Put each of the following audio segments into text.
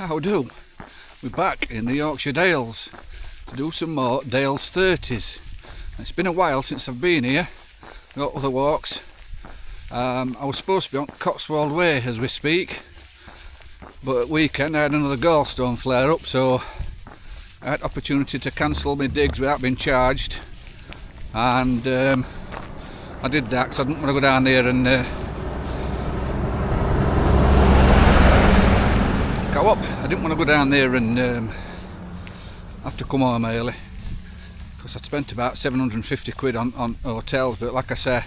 How do? We're back in the Yorkshire Dales to do some more Dales 30's. It's been a while since I've been here. Got other walks. I was supposed to be on Cotswold Way as we speak, but at weekend I had another gallstone flare up, so I had opportunity to cancel my digs without being charged, and I did that because I didn't want to go down there and go up. I didn't want to go down there and have to come home early, because I'd spent about 750 quid on hotels, but like I say,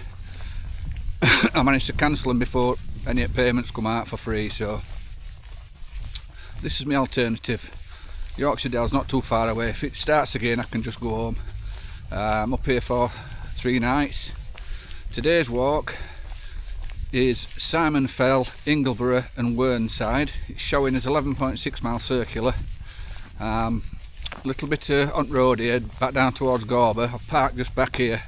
I managed to cancel them before any payments come out for free, so this is my alternative. Yorkshire Dales not too far away. If it starts again I can just go home. I'm up here for 3 nights. Today's walk is Simon Fell, Ingleborough and Whernside. It's showing as 11.6 mile circular. A little bit on road here, back down towards Gorber. I've parked just back here,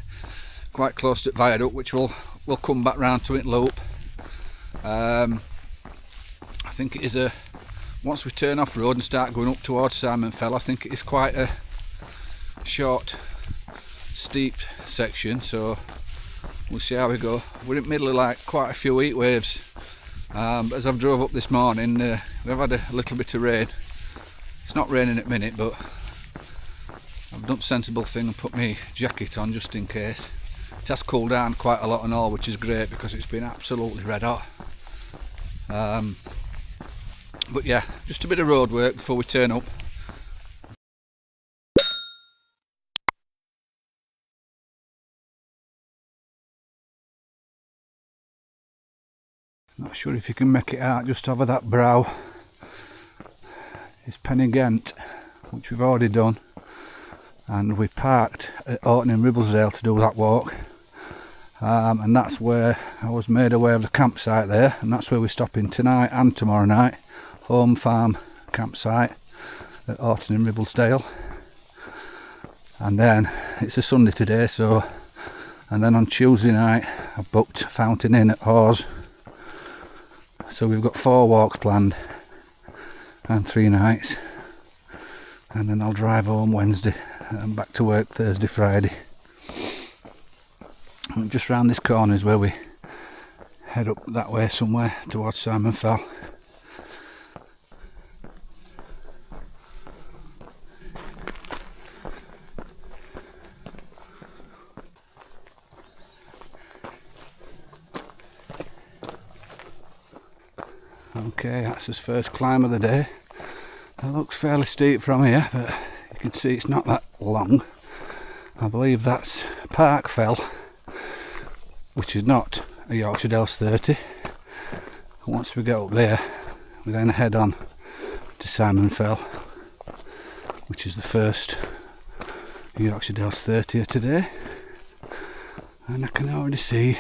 quite close to the viaduct, which we'll come back round to it loop. I think it is once we turn off road and start going up towards Simon Fell, I think it is quite a short, steep section, so we'll see how we go. We're in the middle of like quite a few heat waves. As I've drove up this morning, we've had a little bit of rain. It's not raining at the minute, but I've done a sensible thing and put my jacket on just in case. It has cooled down quite a lot and all, which is great because it's been absolutely red hot. But yeah, just a bit of road work before we turn up. Not sure if you can make it out just over that brow. It's Pennygent, which we've already done, and we parked at Orton in Ribblesdale to do that walk. And that's where I was made aware of the campsite there, and that's where we're stopping tonight and tomorrow night. Home farm campsite at Orton in Ribblesdale. And then it's a Sunday today, so, and then on Tuesday night I've booked Fountain Inn at Hawes. So we've got 4 walks planned and 3 nights, and then I'll drive home Wednesday and back to work Thursday, Friday. And just round this corner is where we head up that way somewhere towards Simon Fell. Okay, that's his first climb of the day. It looks fairly steep from here, but you can see it's not that long. I believe that's Park Fell, which is not a Yorkshire Dales 30. Once we get up there, we then head on to Simon Fell, which is the first Yorkshire Dales 30 of today. And I can already see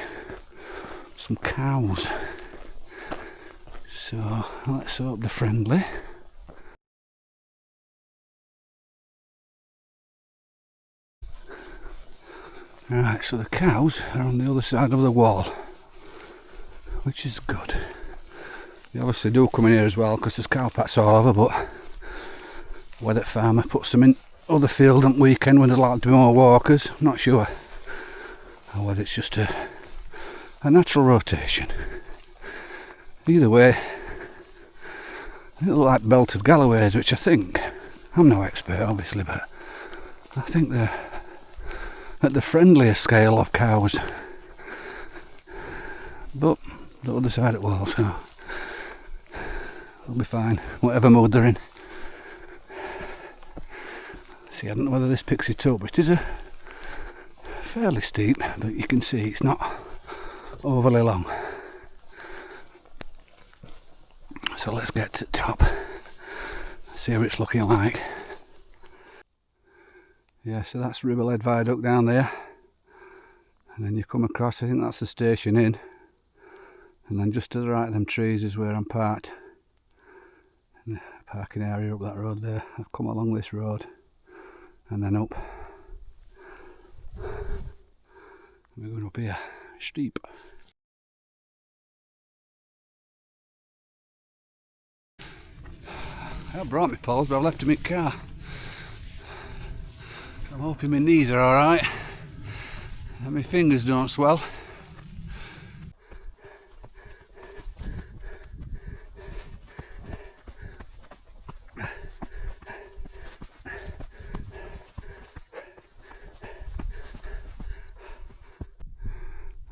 some cows. So let's hope they're friendly. Right, so the cows are on the other side of the wall, which is good. They obviously do come in here as well because there's cow pats all over, but whether the farmer puts them in other field on weekend when there's likely to be more walkers, I'm not sure. Or whether it's just a natural rotation. Either way, they look like belted Galloways, which I think, I'm no expert obviously, but I think they're at the friendlier scale of cows, but the other side of the wall, so they'll be fine, whatever mood they're in. See, I don't know whether this picks it up, but it is a fairly steep, but you can see it's not overly long. So let's get to the top, see what it's looking like. Yeah, so that's Ribblehead Viaduct down there, and then you come across, I think that's the station inn, and then just to the right of them trees is where I'm parked, in the parking area up that road there. I've come along this road and then up, we're going up here, steep. I brought my poles, but I've left them in the car. So I'm hoping my knees are alright and my fingers don't swell.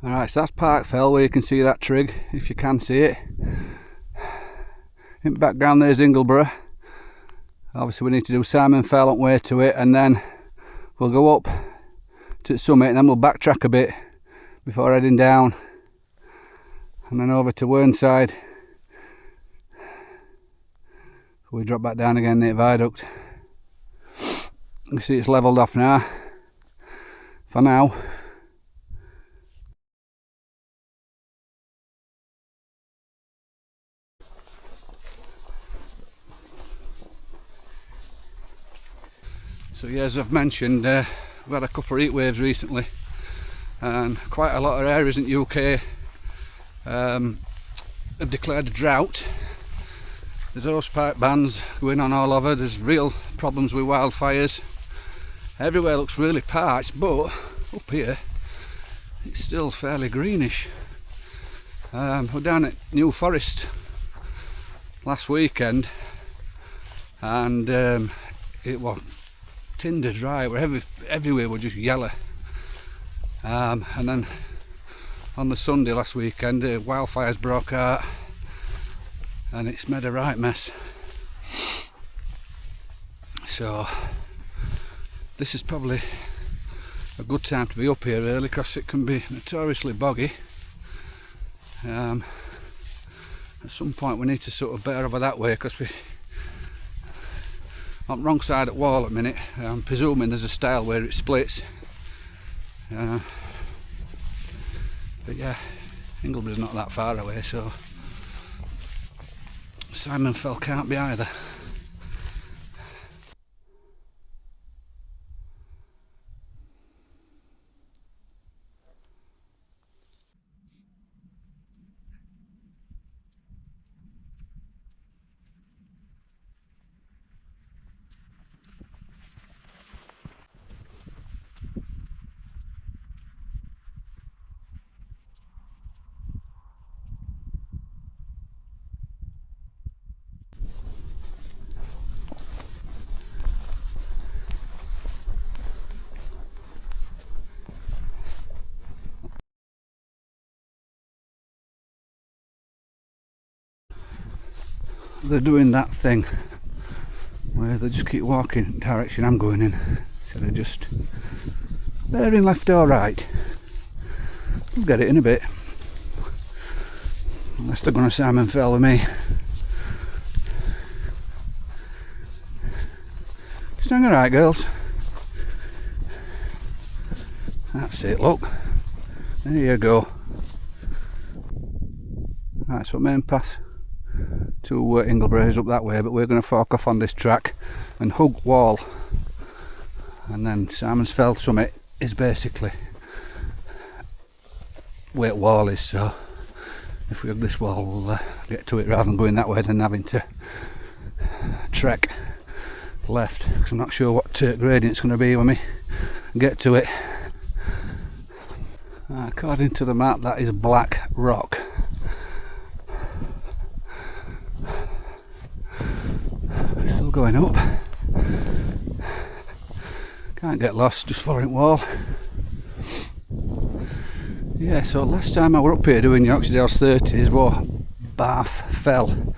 Alright, so that's Park Fell, where you can see that trig, if you can see it. In the background there's Ingleborough. Obviously we need to do Simon Fell on the way to it, and then we'll go up to the summit, and then we'll backtrack a bit before heading down, and then over to Whernside. We drop back down again near the viaduct. You see it's levelled off now, for now. So yeah, as I've mentioned, we've had a couple of heat waves recently, and quite a lot of areas in the UK have declared a drought. There's hosepipe bans going on all over, there's real problems with wildfires. Everywhere looks really parched, but up here it's still fairly greenish. We're down at New Forest last weekend, and it was tinder dry, everywhere were just yellow. And then on the Sunday last weekend, the wildfires broke out, and it's made a right mess. So this is probably a good time to be up here really, because it can be notoriously boggy. At some point we need to sort of bear over that way, because we're on the wrong side of the wall at the minute. I'm presuming there's a stile where it splits. But yeah, Ingleborough's not that far away, so Simon Fell can't be either. They're doing that thing where they just keep walking in the direction I'm going in, instead of just bearing left or right. We'll get it in a bit, unless they're going to Simon Fell with me. Just hang alright, girls. That's it, look. There you go. Right, so main path to Ingleborough is up that way, but we're going to fork off on this track and hug wall, and then Simon's Fell summit is basically where wall is. So if we hug this wall, we'll get to it rather than going that way than having to trek left, because I'm not sure what gradient it's going to be when we get to it. According to the map, that is black rock. Still going up. Can't get lost, just following wall. Yeah, so last time I were up here doing Yorkshire Dales 30's was Bath Fell.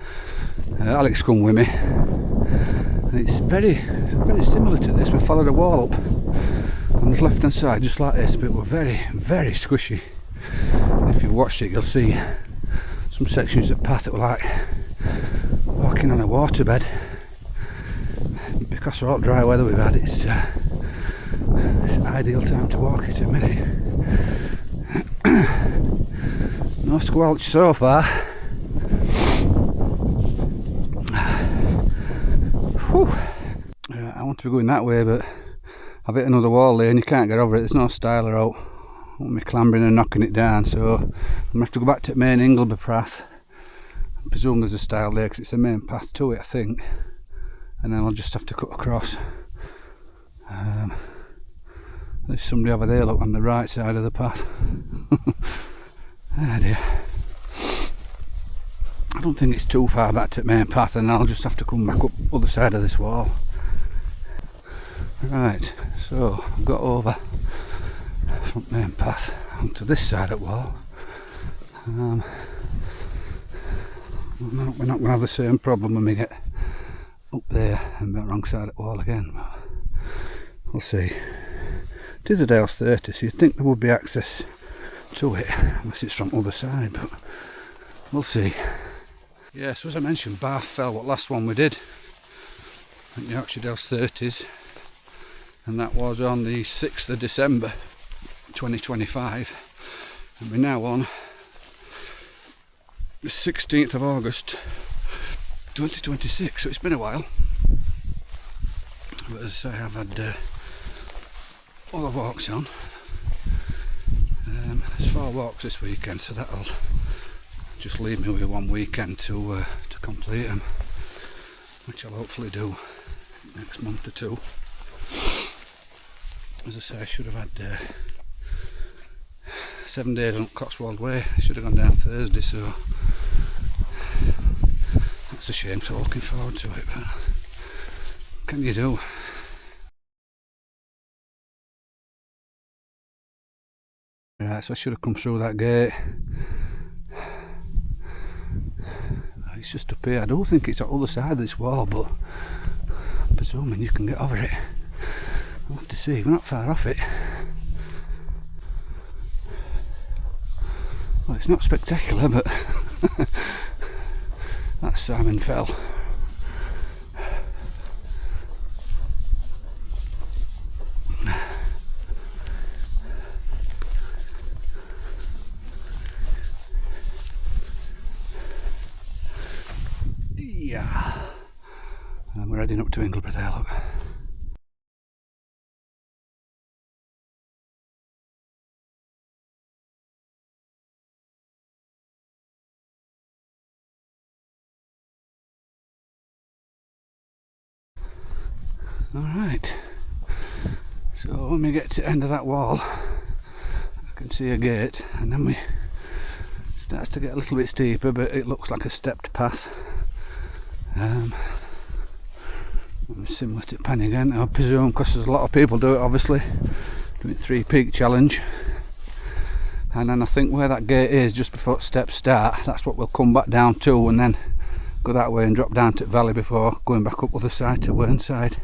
Alex come with me, and it's very similar to this. We followed a wall up on the left hand side just like this, but we're very squishy. And if you've watched it, you'll see some sections of the path that were like walking on a waterbed. Because of all dry weather we've had, it's an ideal time to walk it at a minute. No squelch so far. Whew. I want to be going that way, but I've hit another wall there and you can't get over it. There's no stile or out. I won't be clambering and knocking it down, so I'm going to have to go back to the main Ingleborough path. I presume there's a stile there because it's the main path to it, I think. and then I'll just have to cut across. There's somebody over there, look, on the right side of the path. Oh dear. I don't think it's too far back to the main path, and I'll just have to come back up the other side of this wall. Right, so I've got over from main path onto this side of the wall. We're not going to have the same problem when we get up there and the wrong side of the wall again, but we'll see. It is a Dales 30, so you'd think there would be access to it, unless it's from the other side, but we'll see. Yeah, so as I mentioned, Bath fell, what last one we did at Yorkshire Dales 30's, and that was on the 6th of December 2025, and we're now on the 16th of August 2026, so it's been a while. But as I say, I've had other walks on. There's 4 walks this weekend, so that'll just leave me with one weekend to complete them, which I'll hopefully do next month or two. As I say, I should have had 7 days on Cotswold Way. I should have gone down Thursday, so that's a shame. So looking forward to it, but what can you do? Right, so I should have come through that gate. It's just up here. I don't think it's on the other side of this wall, but I'm presuming you can get over it. I'll have to see. We're not far off it. Well, it's not spectacular, but that's Simon Fell. Yeah, and we're heading up to Ingleborough there, look. Alright, so when we get to the end of that wall, I can see a gate, and then it starts to get a little bit steeper, but it looks like a stepped path. Similar to Pen again, I presume, because there's a lot of people do it, obviously, doing 3 peak challenge. And then I think where that gate is, just before steps start, that's what we'll come back down to, and then go that way and drop down to the valley before going back up the other side to Whernside.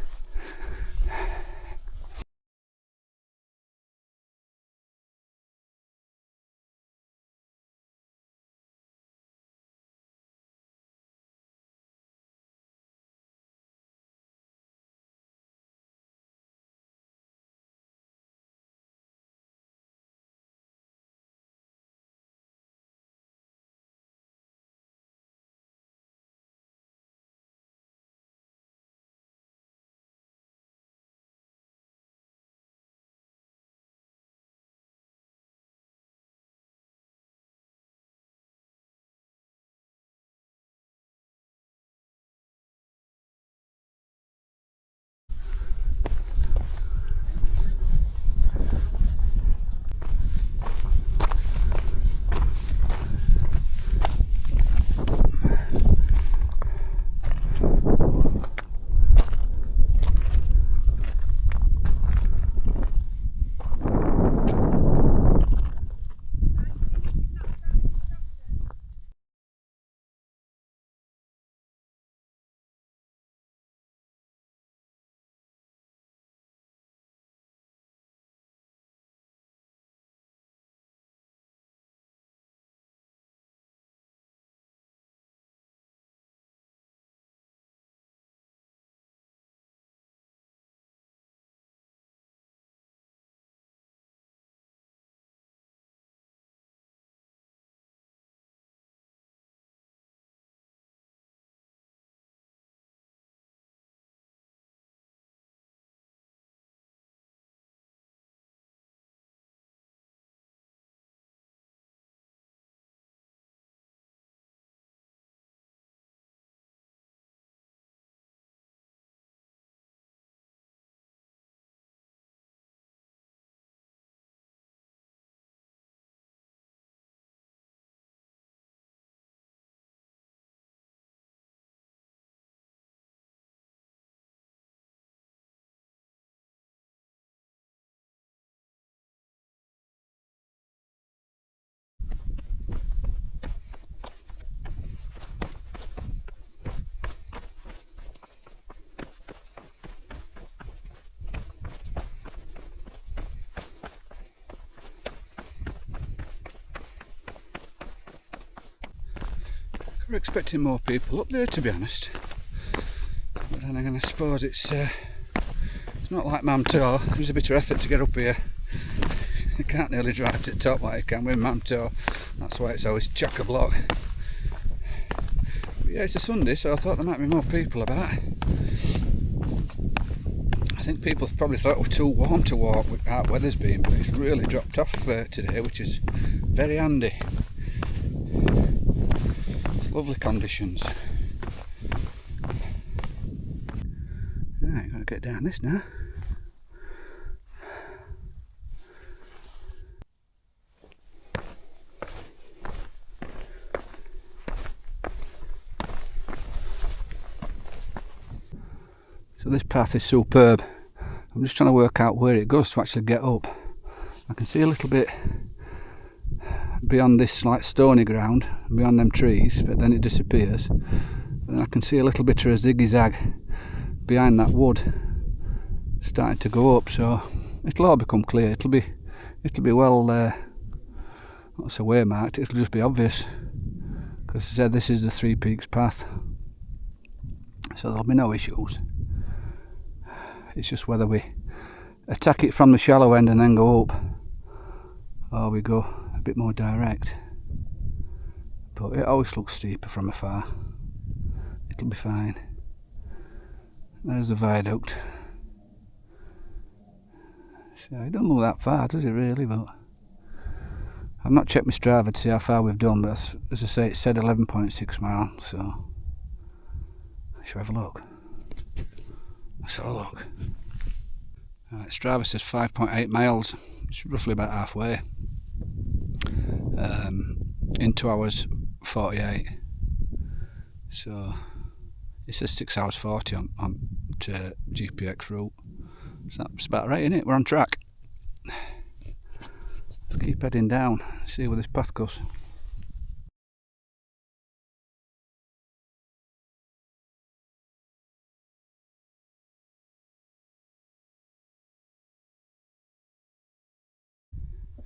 We're expecting more people up there, to be honest. But then again, I suppose it's not like Mamto. There's a bit of effort to get up here. You can't nearly drive to the top like you can with Mamto. That's why it's always chock-a-block. But yeah, it's a Sunday, so I thought there might be more people about. I think people probably thought it was too warm to walk with how weather's been, but it's really dropped off today, which is very handy. It's lovely conditions. Right, gotta get down this now. So this path is superb. I'm just trying to work out where it goes to actually get up. I can see a little bit beyond this like stony ground, beyond them trees, but then it disappears. And I can see a little bit of a zigzag behind that wood starting to go up, so it'll all become clear. It'll be well not so waymarked, it'll just be obvious, because I said this is the Three Peaks path, so there'll be no issues. It's just whether we attack it from the shallow end and then go up, or we go a bit more direct. But it always looks steeper from afar. It'll be fine. There's the viaduct. So it doesn't look that far, does it really? But I've not checked my Strava to see how far we've done, but as I say, it said 11.6 miles, so shall we have a look? Let's have a look. Right, Strava says 5.8 miles. It's roughly about halfway. In 2 hours 48. So it says 6 hours 40 on to GPX route. So that's about right, isn't it? We're on track. Let's keep heading down, see where this path goes.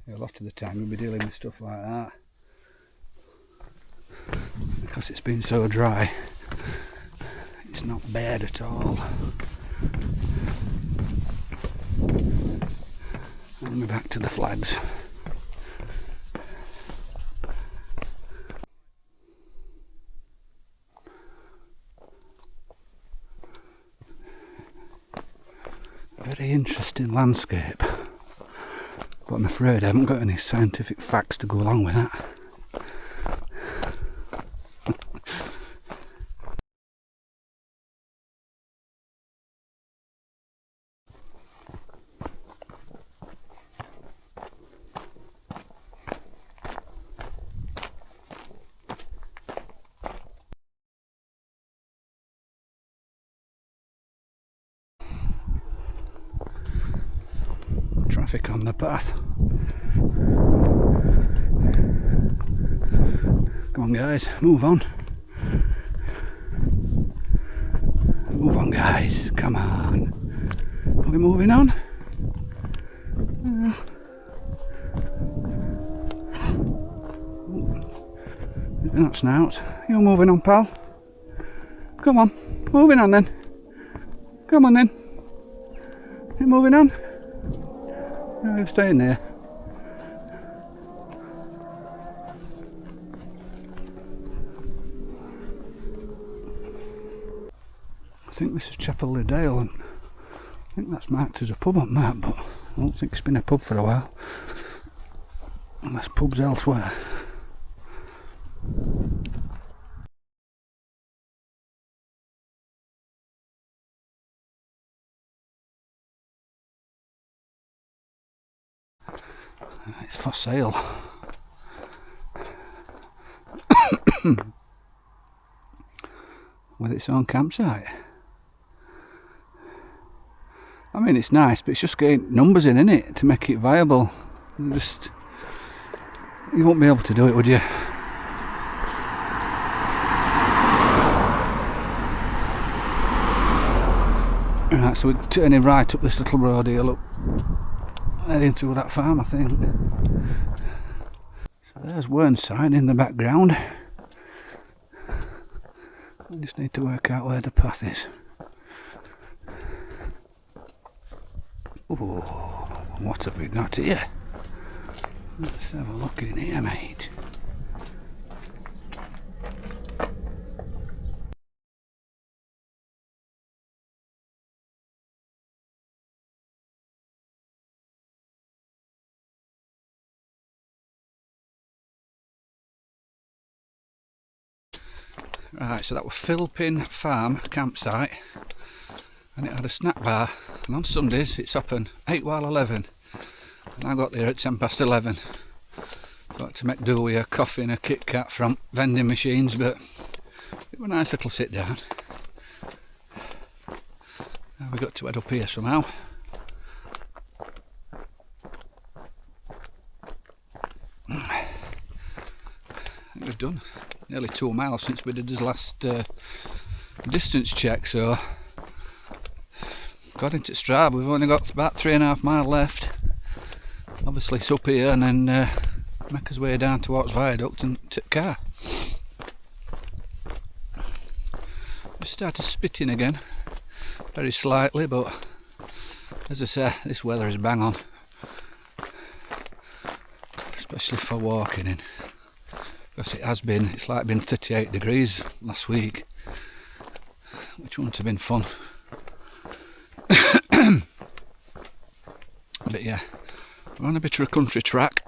A lot of the time we'll be dealing with stuff like that because it's been so dry. It's not bad at all. And we're back to the flags. Very interesting landscape. But I'm afraid I haven't got any scientific facts to go along with that. Traffic on the path. Come on guys, move on. Move on guys, come on. Are we moving on? Not snout. You're moving on, pal. Come on, moving on then. Come on then. You're moving on. No, you're staying there. I think this is Yorkshire Dales, and I think that's marked as a pub on map, but I don't think it's been a pub for a while, unless pubs elsewhere. It's for sale. With its own campsite. I mean, it's nice, but it's just getting numbers in, isn't it, to make it viable. You won't be able to do it, would you? Right, so we're turning right up this little road here, look. Heading through that farm, I think. So there's Whernside in the background. I just need to work out where the path is. Oh, what have we got here? Let's have a look in here, mate. Right, so that was Philpin Farm campsite, and it had a snack bar, and on Sundays it's open 8 while 11, and I got there at 10 past 11, so I had to make do with a coffee and a Kit Kat from vending machines, but it was a nice little sit down. Now we got to head up here somehow. I think we've done nearly 2 miles since we did his last distance check, so according to Strava we've only got about 3.5 miles left. Obviously it's up here and then make us way down towards Viaduct and to the car. Just started spitting again, very slightly, but as I say, this weather is bang on, especially for walking in. Because it's like been 38 degrees last week, which wouldn't have been fun. But yeah, we're on a bit of a country track,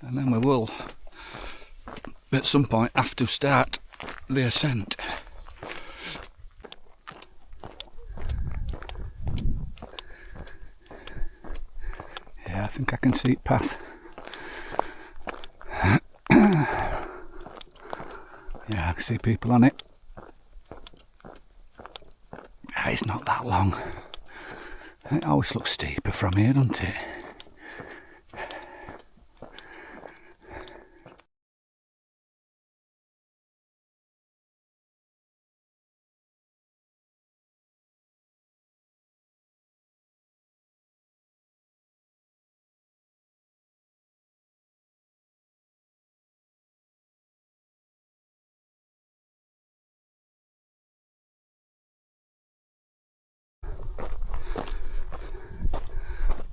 and then we will at some point have to start the ascent. Yeah, I think I can see it path. Yeah, I can see people on it. It's not that long. It always looks steeper from here, doesn't it?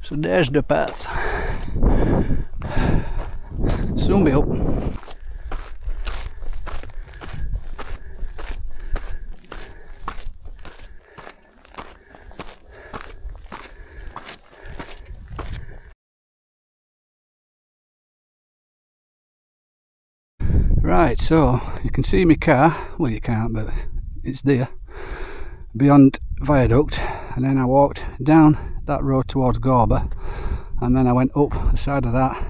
So there's the path. Soon be up. Right, so you can see my car. Well, you can't, but it's there beyond Viaduct, and then I walked down that road towards Gorber, and then I went up the side of that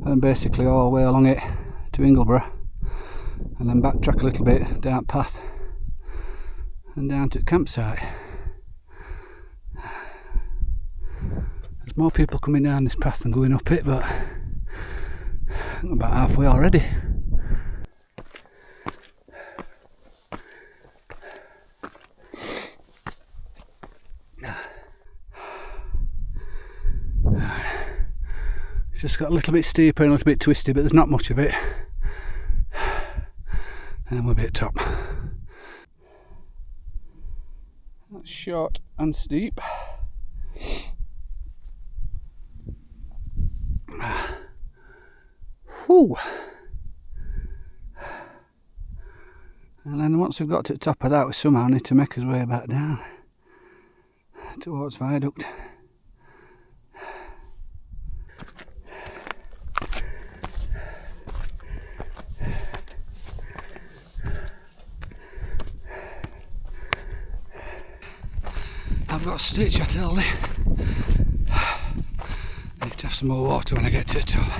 and basically all the way along it to Ingleborough, and then backtrack a little bit down path and down to the campsite. There's more people coming down this path than going up it, but I'm about halfway already. It's just got a little bit steeper and a little bit twisty, but there's not much of it. And we'll be at top. That's short and steep. Whew. And then once we've got to the top of that, we somehow need to make our way back down towards Viaduct. I've got a stitch, I tell you. I need to have some more water when I get to the top.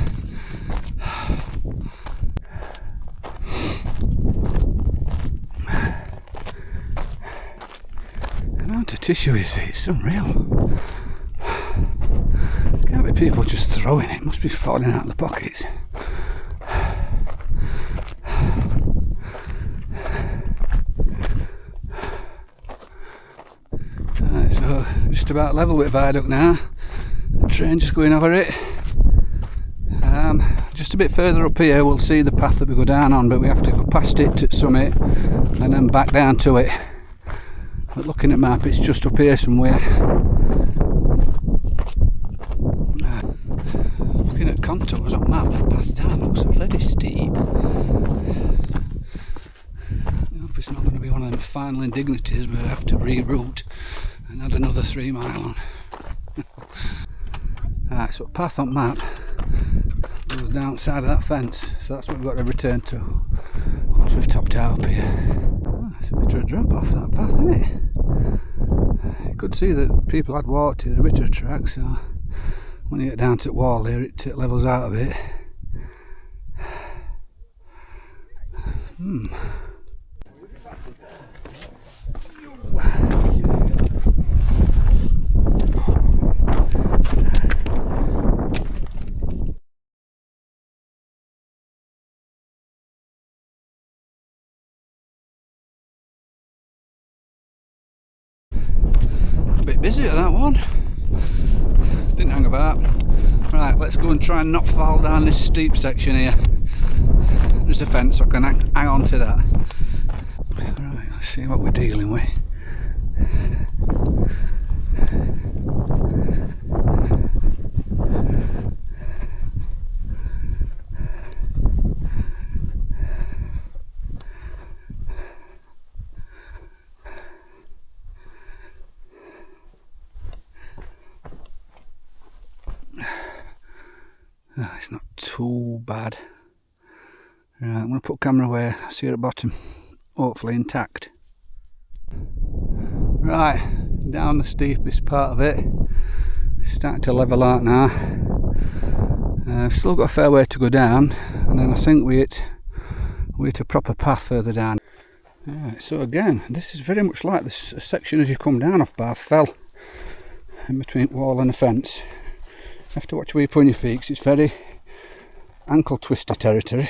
The amount of tissue you see, it's unreal. Can't be people just throwing it, it must be falling out of the pockets. Right, so just about level with Viaduct now. The train just going over it. just a bit further up here we'll see the path that we go down on, but we have to go past it to summit and then back down to it. But looking at map, it's just up here somewhere. Looking at contours on map, the path down looks very steep. I hope it's not going to be one of them final indignities where we have to reroute and add another 3 mile on. Right, so path on map goes down side of that fence, so that's what we've got to return to once we've topped out up here. Oh, it's a bit of a drop off that path, isn't it? You could see that people had walked here, a bit of a track, so when you get down to the wall here it levels out a bit. A bit busy at that one. Didn't hang about. Right, let's go and try and not fall down this steep section here. There's a fence, so I can hang on to that. Right, let's see what we're dealing with. Oh, it's not too bad. Right, I'm going to put camera away. I see her at the bottom, hopefully intact. Right, down the steepest part of it. It's starting to level out now. Still got a fair way to go down, and then I think we hit a proper path further down. Right, so again, this is very much like this section as you come down off Bar Fell, in between wall and a fence. You have to watch where you put your feet, 'cause it's very ankle twister territory,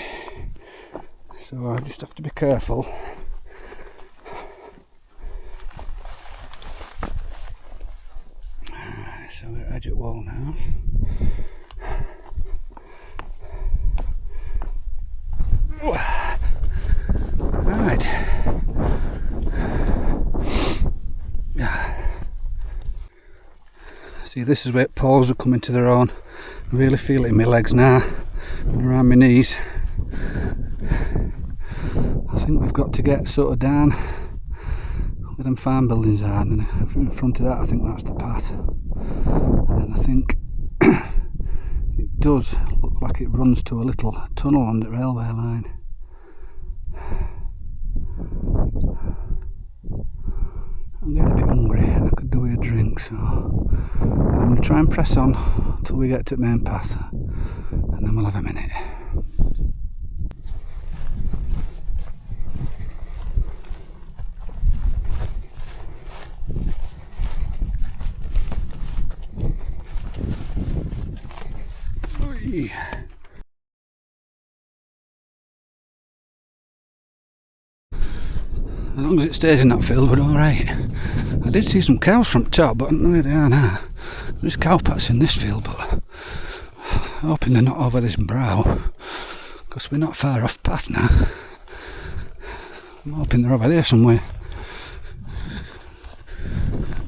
so I just have to be careful. So we're at edge at wall now. Right. See, this is where paws are coming to their own. I really feel it in my legs now and around my knees. I think we've got to get sort of down where them farm buildings are, and then in front of that I think that's the path. And then I think it does look like it runs to a little tunnel on the railway line. I'm getting a bit hungry and I could do with a drink, so I'm going to try and press on until we get to the main path, and then we'll have a minute. Oi. As long as it stays in that field, we're alright. I did see some cows from the top, but I don't know where they are now. There's cow pats in this field, but I'm hoping they're not over this brow, because we're not far off path now. I'm hoping they're over there somewhere.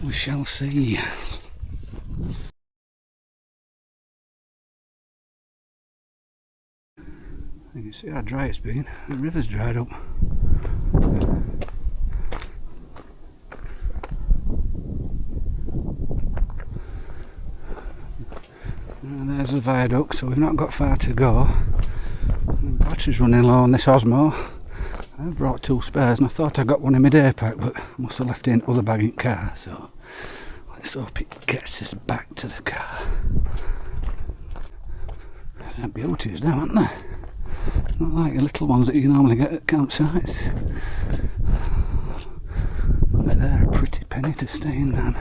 We shall see. You can see how dry it's been. The river's dried up. And there's the viaduct, so we've not got far to go. The battery's running low on this Osmo. I've brought 2 spares and I thought I got one in my day pack, but I must have left it in other bag in car, so let's hope it gets us back to the car. They're beauties now, aren't they? Not like the little ones that you normally get at campsites. But they're a pretty penny to stay in, man.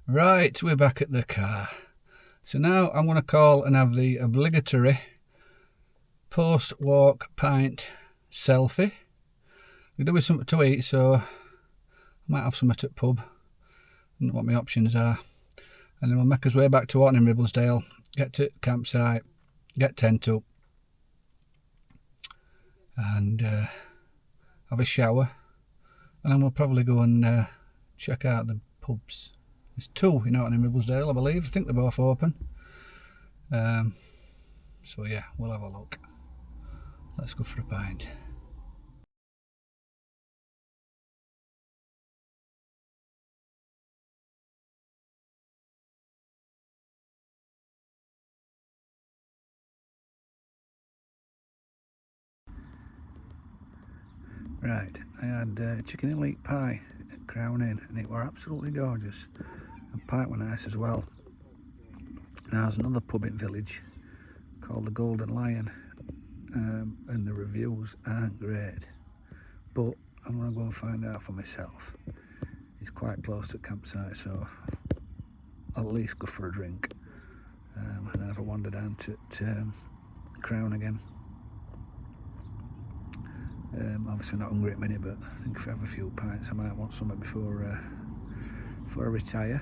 Right, we're back at the car. So now I'm going to call and have the obligatory post-walk pint selfie. We're doing something to eat, so I might have something at the pub. I don't know what my options are. And then we'll make our way back to Orton in Ribblesdale, get to campsite, get tent up, and have a shower. And then we'll probably go and check out the pubs. There's two in Orton in Ribblesdale, I believe. I think they're both open. So yeah, we'll have a look. Let's go for a pint. Right, I had chicken and leek pie at Crown Inn, and it were absolutely gorgeous. And pint were nice as well. Now there's another pub in village called the Golden Lion, and the reviews aren't great, but I'm going to go and find out for myself. It's quite close to the campsite, so I'll at least go for a drink, and then have a wander down to Crown again. Obviously not hungry at the minute, but I think if I have a few pints I might want something before I retire.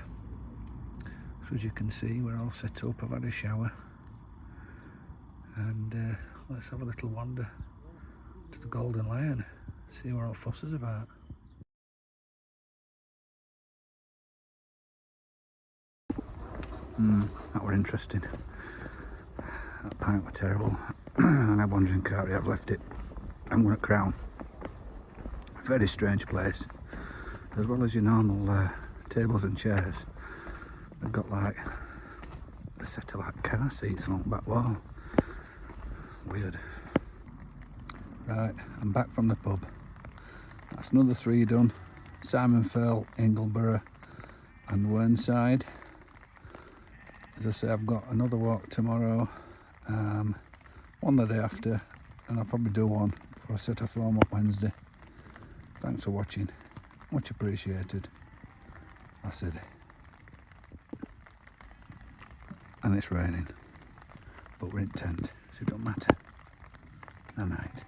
So as you can see, we're all set up. I've had a shower, and let's have a little wander to the Golden Lion, see what all fuss is about. That were interesting. That pint were terrible. And I had one drink out, I've left it. I'm going to Crown. Very strange place. As well as your normal tables and chairs, they've got like a set of like car seats along the back wall. Weird. Right, I'm back from the pub. That's another 3 done. Simon Furl, Ingleborough and Whernside. As I say, I've got another walk tomorrow, one the day after, and I'll probably do one before I set off home up Wednesday. Thanks for watching, much appreciated. I said it. And it's raining, but we're in tent, so it don't matter. Night night.